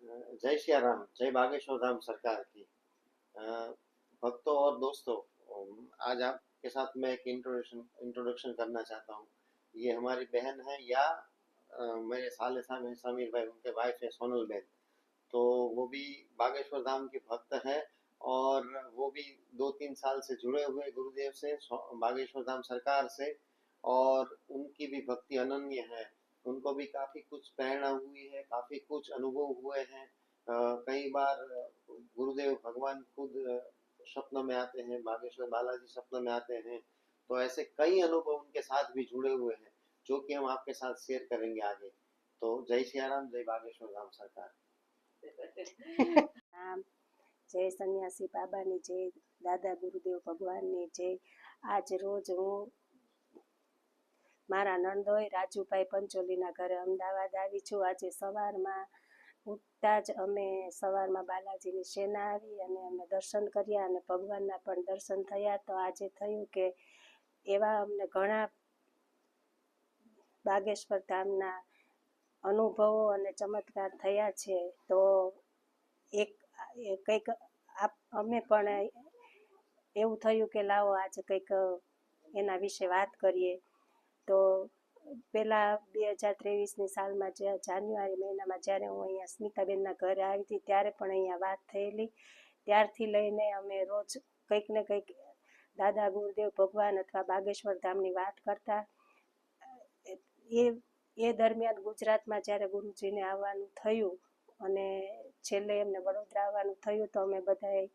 जय सिया राम, जय बागेश्वर धाम सरकार की। अ, भक्तों और दोस्तों, आज आपके साथ मैं एक इंट्रोडक्शन करना चाहता हूँ। ये हमारी बहन है, या मेरे साले साहब हैं समीर भाई, उनके वाइफ है सोनल बहन। तो वो भी बागेश्वर धाम की भक्त है, और वो भी 2-3 साल से जुड़े हुए गुरुदेव से, बागेश्वर धाम सरकार से। और उनकी भी भक्ति अनन्य है। उनको भी काफी कुछ प्रेरणा हुई है, काफी कुछ अनुभव हुए हैं। कई बार गुरुदेव भगवान खुद स्वप्न में आते हैं, बागेश्वर बालाजी स्वप्न में आते हैं। तो ऐसे कई अनुभव उनके साथ भी जुड़े हुए हैं, जो कि हम आपके साथ शेयर करेंगे आगे। तो जय सिया राम, जय बागेश्वर धाम सरकार। આમ જય સન્યાસી બાબાની જય, દાદા ગુરુદેવ ભગવાનની જય। આજ રોજ હું મારા નણંદોઈ રાજુભાઈ પંચોલીના ઘરે અમદાવાદ આવી છું। આજે સવારમાં ઉઠતા જ અમે સવારમાં બાલાજીની સેના આવી અને અમે દર્શન કર્યા અને ભગવાનના પણ દર્શન થયા। તો આજે થયું કે એવા અમને ઘણા બાગેશ્વર ધામના અનુભવો અને ચમત્કાર થયા છે। તો એક કંઈક અમે પણ એવું થયું કે લાવો આજે કંઈક એના વિશે વાત કરીએ। તો પહેલાં 2023ની સાલમાં જાન્યુઆરી મહિનામાં જ્યારે હું અહીંયા સ્મિતાબેનના ઘરે આવી હતી, ત્યારે પણ અહીંયા વાત થયેલી। ત્યારથી લઈને અમે રોજ કંઈક ને કંઈક દાદા ગુરુદેવ ભગવાન અથવા બાગેશ્વર ધામની વાત કરતા। એ દરમિયાન ગુજરાતમાં જ્યારે ગુરુજીને આવવાનું થયું અને છેલ્લે એમને વડોદરા આવવાનું થયું, તો અમે બધાએ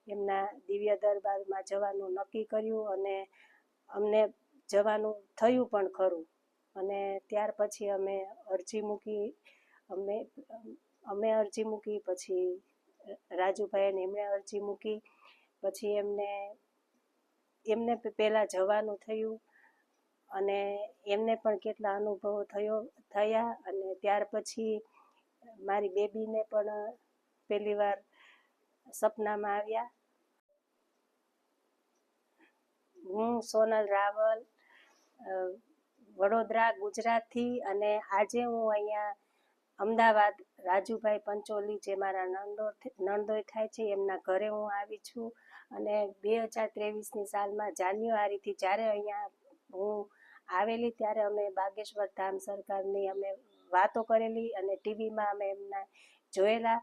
એમના દિવ્ય દરબારમાં જવાનું નક્કી કર્યું અને અમને જવાનું થયું પણ ખરું। અને ત્યાર પછી અમે અરજી મૂકી, અમે અરજી મૂકી, પછી રાજુભાઈને એમણે અરજી મૂકી, પછી એમને પહેલાં જવાનું થયું અને એમને પણ કેટલા અનુભવો થયા। અને ત્યાર પછી મારી બેબીને પણ પહેલી વાર સપનામાં આવ્યા। હું સોનલ રાવલ, વડોદરા ગુજરાતથી, અને આજે હું અહીંયા અમદાવાદ રાજુભાઈ પંચોલી, જે મારા નણંદોઈ થાય છે, એમના ઘરે હું આવી છું। અને 2023ની સાલમાં જાન્યુઆરીથી જ્યારે અહીંયા હું આવેલી, ત્યારે અમે બાગેશ્વર ધામ સરકારની અમે વાતો કરેલી અને ટીવીમાં અમે એમના જોયેલા।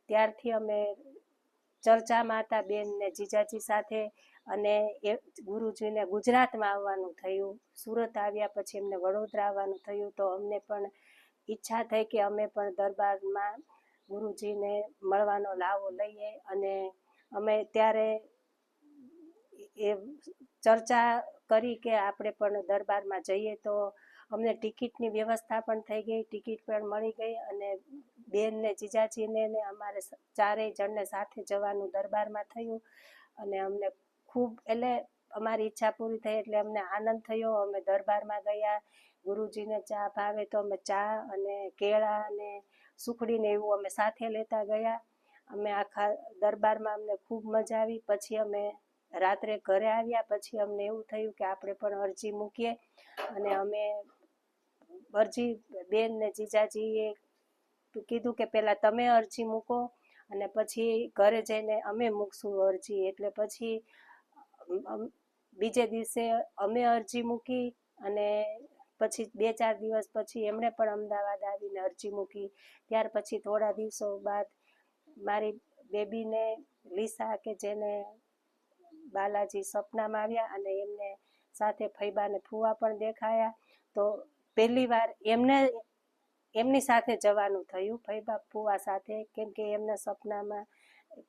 ત્યારથી અમે ચર્ચામાં હતા બેન ને જીજાજી સાથે, અને એ ગુરુજીને ગુજરાતમાં આવવાનું થયું। સુરત આવ્યા પછી એમને વડોદરા આવવાનું થયું। તો અમને પણ ઈચ્છા થઈ કે અમે પણ દરબારમાં ગુરુજીને મળવાનો લાવો લઈએ, અને અમે ત્યારે એ ચર્ચા કરી કે આપણે પણ દરબારમાં જઈએ। તો અમને ટિકિટની વ્યવસ્થા પણ થઈ ગઈ, ટિકિટ પણ મળી ગઈ, અને બેન ને જીજાજીને અમારે ચારેય જણને સાથે જવાનું દરબારમાં થયું। અને અમને ખૂબ, એટલે અમારી ઈચ્છા પૂરી થઈ એટલે અમને આનંદ થયો। અમે દરબારમાં ગયા, ગુરુજીને ચા ભાવે તો અમે ચા અને કેળા અને સુખડીને એવું અમે સાથે લેતા ગયા। અમે આખા દરબારમાં અમને ખૂબ મજા આવી। પછી અમે રાત્રે ઘરે આવ્યા, પછી અમને એવું થયું કે આપણે પણ અરજી મૂકીએ, અને અમે અરજી, બેન ને જીજાજીએ કીધું કે પહેલાં તમે અરજી મૂકો અને પછી ઘરે જઈને અમે મૂકશું અરજી। એટલે પછી બીજે દિવસે અમે અરજી મૂકી, અને પછી 2-4 દિવસ પછી એમણે પણ અમદાવાદ આવીને અરજી મૂકી। ત્યાર પછી થોડા દિવસો બાદ મારી બેબીને લીસા, કે જેને બાલાજી સપનામાં આવ્યા, અને એમને સાથે ફૈબાને ફૂવા પણ દેખાયા। તો પહેલી વાર એમની સાથે જવાનું થયું, ફૈબા ફૂવા સાથે, કેમ કે એમના સપનામાં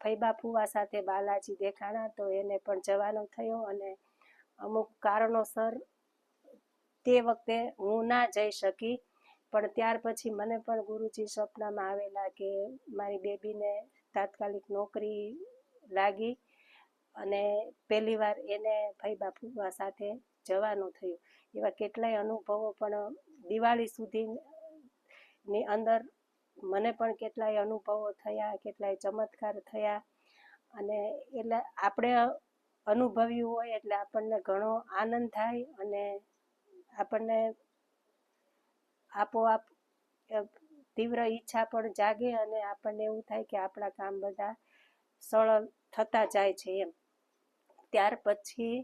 ફૈબા ફૂવા સાથે બાલાજી દેખાણા। તો એને પણ જવાનો થયો, અને અમુક કારણોસર તે વખતે હું ના જઈ શકી, પણ ત્યાર પછી મને પણ ગુરુજી સપનામાં આવેલા કે મારી બેબીને તાત્કાલિક નોકરી લાગી, અને પહેલી વાર એને ફૈબા ફૂવા સાથે જવાનું થયું। એવા કેટલાય અનુભવો પણ દિવાળી સુધીની અંદર મને પણ કેટલાય અનુભવો થયા, કેટલાય ચમત્કાર થયા। અને એટલે આપણે અનુભવ્યું હોય એટલે આપણને ઘણો આનંદ થાય, અને આપણને આપોઆપ તીવ્ર ઈચ્છા પણ જાગે અને આપણને એવું થાય કે આપણા કામ બધા સરળ થતા જાય છે એમ. ત્યાર પછી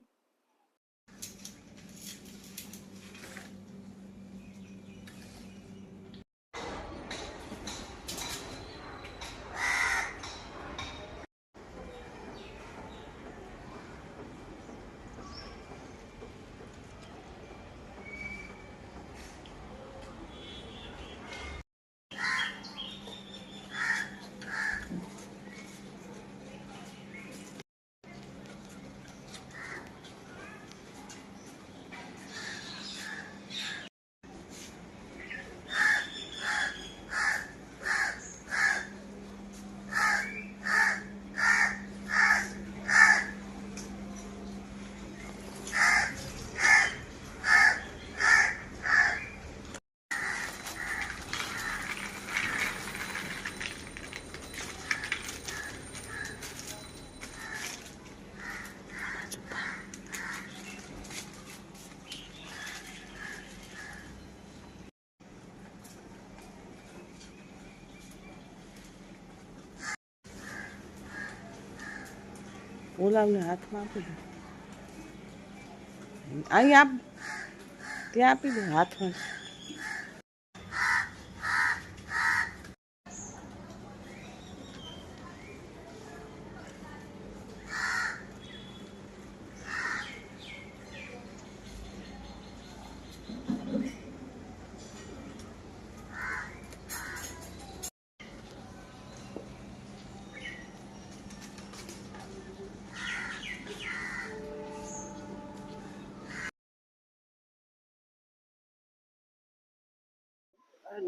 ઓલાવને હાથમાં આપી દે, અહીં આપ, ત્યાં આપી દે હાથમાં.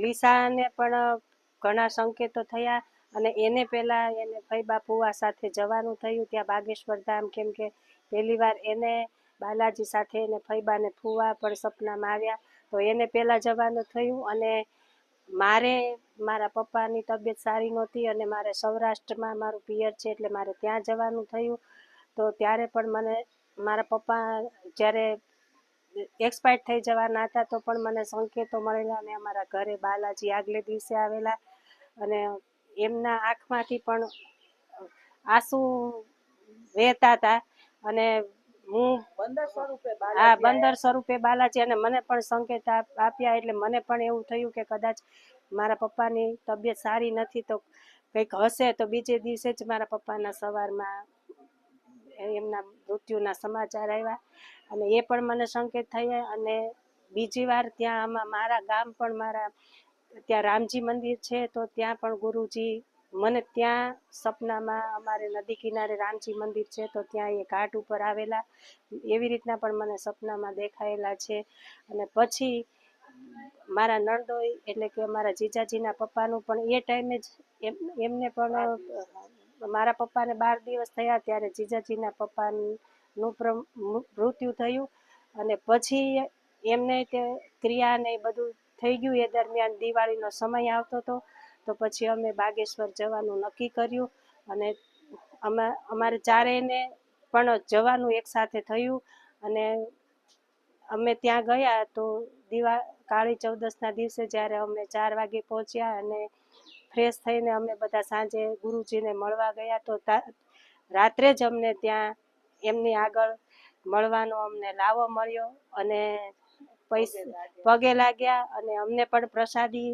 લીસાને પણ ઘણા સંકેતો થયા અને એને પહેલા એને ફઈબા ફુવા સાથે જવાનું થયું ત્યાં બાગેશ્વર ધામ, કેમ કે પહેલી વાર એને બાલાજી સાથે એને ફઈબાને ફુવા પણ સપનામાં આવ્યા, તો એને પહેલા જવાનું થયું. અને મારે મારા પપ્પાની તબિયત સારી નહોતી અને મારે સૌરાષ્ટ્રમાં મારું પિયર છે એટલે મારે ત્યાં જવાનું થયું. તો ત્યારે પણ મને મારા પપ્પા જ્યારે એક્સપાયર થઈ જવાના હતા તો પણ મને સંકેતો મળેલા અને અમારા ઘરે બાલાજી આગલે દિવસે આવેલા અને એમના આંખમાંથી પણ આંસુ વહેતા હતા અને હું બંદર સ્વરૂપે બાલાજી અને મને પણ સંકેત આપ્યા. એટલે મને પણ એવું થયું કે કદાચ મારા પપ્પાની તબિયત સારી નથી તો કંઈક હશે. તો બીજે દિવસે જ મારા પપ્પાના સવારમાં એમના મૃત્યુના સમાચાર આવ્યા અને એ પણ મને સંકેત થયા. અને બીજી વાર ત્યાં આમાં મારા ગામ પણ મારા ત્યાં રામજી મંદિર છે તો ત્યાં પણ ગુરુજી મને ત્યાં સપનામાં અમારે નદી કિનારે રામજી મંદિર છે તો ત્યાં એ ઘાટ ઉપર આવેલા, એવી રીતના પણ મને સપનામાં દેખાયેલા છે. અને પછી મારા નણદોઈ એટલે કે મારા જીજાજીના પપ્પાનું પણ એ ટાઈમે જ એમને પણ મારા પપ્પાને 12 દિવસ થયા ત્યારે જીજાજીના પપ્પાનું મૃત્યુ થયું. અને પછી એમને તે ક્રિયા ને બધું થઈ ગયું. એ દરમિયાન દિવાળીનો સમય આવતો હતો તો પછી અમે બાગેશ્વર જવાનું નક્કી કર્યું અને અમારે ચારેયને પણ જવાનું એક સાથે થયું. અને અમે ત્યાં ગયા તો કાળી ચૌદસના દિવસે જ્યારે અમે 4 વાગે પહોંચ્યા અને ફ્રેશ થઈને અમે બધા સાંજે ગુરુજીને મળવા ગયા તો રાત્રે જ અમને ત્યાં એમની આગળ મળવાનો અમને લાવો મળ્યો અને પગે લાગ્યા અને અમને પણ પ્રસાદી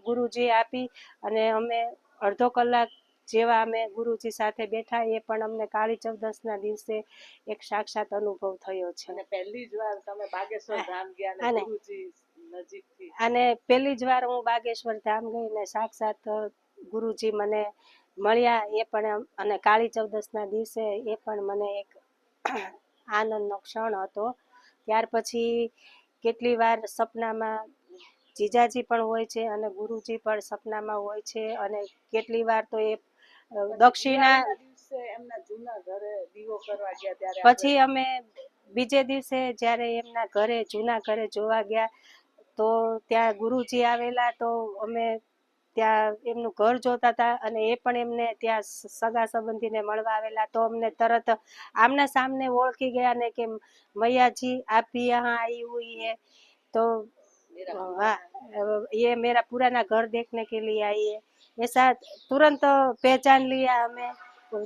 ગુરુજી આપી અને અમે અડધો કલાક જેવા અમે ગુરુજી સાથે બેઠા. એ પણ અમને કાળી ચૌદસના દિવસે એક સાક્ષાત અનુભવ થયો છે. અને પહેલી જ વાર તમે બાગેશ્વર ધામ ગયા અને ગુરુજી નજીકથી, અને પહેલી જ વાર હું બાગેશ્વર ધામ ગઈ ને સાક્ષાત ગુરુજી મને મળ્યા. એ પણ અને કાળી ચૌદસના દિવસે એ પણ મને એક આનંદનો ક્ષણ હતો. ત્યાર પછી કેટલી વાર સપનામાં જીજાજી પણ હોય છે અને ગુરુજી પણ સપનામાં હોય છે. અને કેટલી વાર તો એ દક્ષિણા એમના જૂના ઘરે દીવો કરવા ગયા ત્યારે પછી અમે બીજે દિવસે જ્યારે એમના ઘરે જૂના ઘરે જોવા ગયા તો ત્યાં ગુરુજી આવેલા તો અમે ત્યાં એમનું ઘર જોતા હતા અને એ પણ એમને ત્યાં સગા સંબંધીને મળવા આવેલા તો અમને તરત આમના સામને ઓળખી ગયા ને કે મૈયા જી આપ ભી યહાં આઈ હુઈ હે. તો हाँ, ये मेरा पुराना घर देखने के लिए आई है, ऐसा तुरंत पहचान लिया हमें।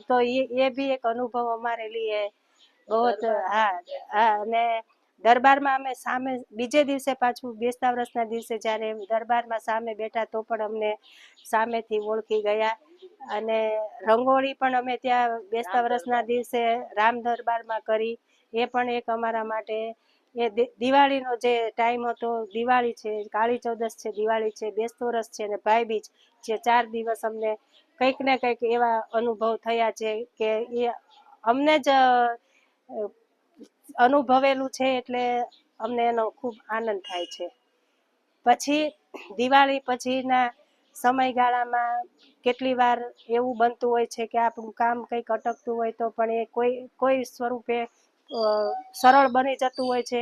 तो ये भी एक अनुभव हमारे लिए बहुत હા હા અને દરબારમાં અમે સામે બીજે દિવસે પાછું બેસતા વર્ષના દિવસે જ્યારે દરબારમાં સામે બેઠા તો પણ અમને સામેથી ઓળખી ગયા અને રંગોળી પણ અમે ત્યાં બેસતા વર્ષના દિવસે રામ દરબારમાં કરી એ પણ એક અમારા માટે એ દિવાળીનો જે ટાઈમ હતો દિવાળી છે કાળી ચૌદસ છે દિવાળી છે બેસતું વરસ છે અને ભાઈબીજ જે 4 દિવસ અમને કંઈક ને કંઈક એવા અનુભવ થયા છે કે એ અમને જ અનુભવેલું છે એટલે અમને એનો ખૂબ આનંદ થાય છે પછી દિવાળી પછીના સમયગાળામાં કેટલી વાર એવું બનતું હોય છે કે આપણું કામ કંઈક અટકતું હોય તો પણ એ કોઈ સ્વરૂપે સરળ બની જતું હોય છે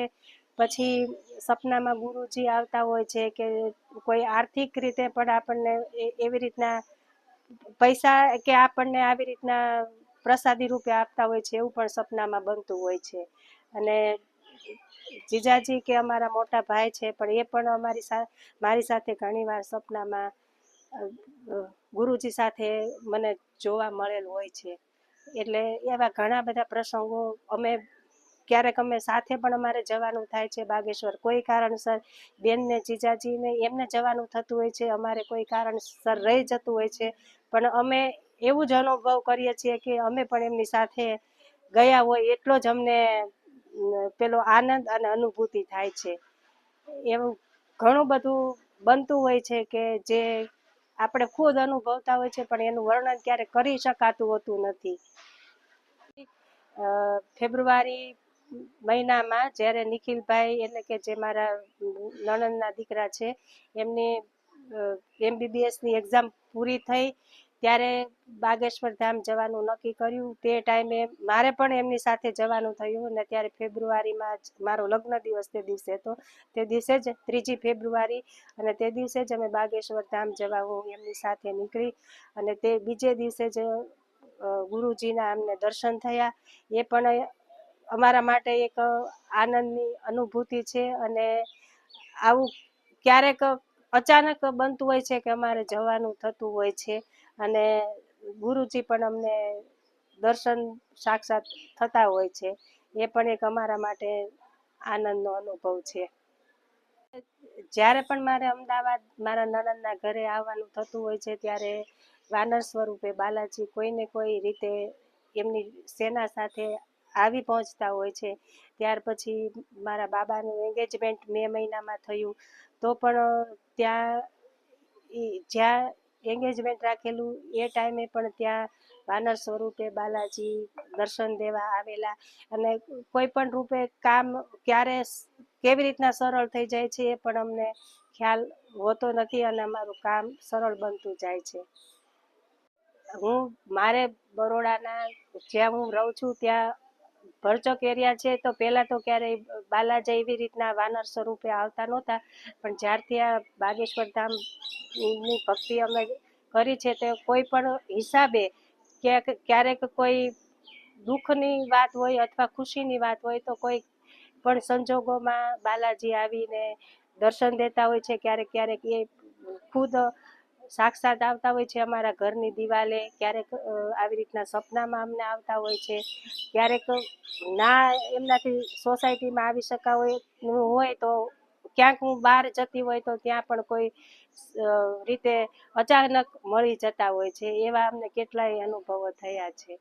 પછી સપનામાં ગુરુજી આવતા હોય છે કે કોઈ આર્થિક રીતે પણ આપણને એવી રીતના પૈસા કે આપણને આવી રીતના પ્રસાદી રૂપે આપતા હોય છે એવું પણ સપનામાં બનતું હોય છે અને જીજાજી કે અમારા મોટા ભાઈ છે પણ એ પણ મારી સાથે ઘણીવાર સપનામાં ગુરુજી સાથે મને જોવા મળેલ હોય છે એટલે એવા ઘણા બધા પ્રસંગો ક્યારેક અમે સાથે પણ અમારે જવાનું થાય છે બાગેશ્વર કોઈ કારણસર બેનને જીજાજીને એમને જવાનું થતું હોય છે અમારે કોઈ કારણસર રહી જતું હોય છે પણ અમે એવું જ અનુભવ કરીએ છીએ કે અમે પણ એમની સાથે ગયા હોય એટલો જ અમને પેલો આનંદ અને અનુભૂતિ થાય છે એવું ઘણું બધું બનતું હોય છે કે જે આપણે ખુદ અનુભવતા હોય છે પણ એનું વર્ણન ક્યારેક કરી શકાતું હોતું નથી ફેબ્રુઆરી મહિનામાં જ્યારે નિખિલભાઈ એટલે કે જે મારા નણંદના દીકરા છે એમની MBBSની એક્ઝામ પૂરી થઈ ત્યારે બાગેશ્વર ધામ જવાનું નક્કી કર્યું તે ટાઈમે મારે પણ એમની સાથે જવાનું થયું અને ત્યારે ફેબ્રુઆરીમાં મારો લગ્ન દિવસ તે દિવસે હતો તે દિવસે જ 3 ફેબ્રુઆરી અને તે દિવસે જ અમે બાગેશ્વર ધામ જવા હું એમની સાથે નીકળી અને તે બીજે દિવસે જ ગુરુજીના અમને દર્શન થયા એ પણ અમારા માટે એક આનંદની અનુભૂતિ છે અને આવું ક્યારેક અચાનક બનતું હોય છે કે અમારે જવાનું થતું હોય છે અને ગુરુજી પણ અમને દર્શન સાક્ષાત થતા હોય છે એ પણ એક અમારા માટે આનંદનો અનુભવ છે જ્યારે પણ મારે અમદાવાદ મારા નણંદના ઘરે આવવાનું થતું હોય છે ત્યારે વાનર સ્વરૂપે બાલાજી કોઈને કોઈ રીતે એમની સેના સાથે આવી પહોંચતા હોય છે ત્યાર પછી મારા બાબાનું એંગેજમેન્ટ મે મહિનામાં થયું તો પણ ત્યાં જ્યાં એંગેજમેન્ટ રાખેલું એ ટાઈમે પણ ત્યાં વાનર સ્વરૂપે બાલાજી દર્શન દેવા આવેલા અને કોઈ પણ રૂપે કામ ક્યારે કેવી રીતના સરળ થઈ જાય છે એ પણ અમને ખ્યાલ હોતો નથી અને અમારું કામ સરળ બનતું જાય છે મારે બરોડાના જ્યાં હું રહું છું ત્યાં ભરચક એરિયા છે તો પહેલાં તો ક્યારેય બાલાજી એવી રીતના વાનર સ્વરૂપે આવતા નહોતા પણ જ્યારથી આ બાગેશ્વર ધામની ભક્તિ અમે કરી છે તે કોઈ પણ હિસાબે ક્યારેક કોઈ દુઃખની વાત હોય અથવા ખુશીની વાત હોય તો કોઈ પણ સંજોગોમાં બાલાજી આવીને દર્શન દેતા હોય છે ક્યારેક એ ખુદ સાક્ષાત આવતા હોય છે અમારા ઘરની દિવાલે ક્યારેક આવી રીતના સપનામાં અમને આવતા હોય છે ક્યારેક ના એમનાથી સોસાયટીમાં આવી શકા હોય તો ક્યાંક હું બહાર જતી હોય તો ત્યાં પણ કોઈ રીતે અચાનક મળી જતા હોય છે એવા અમને કેટલાય અનુભવો થયા છે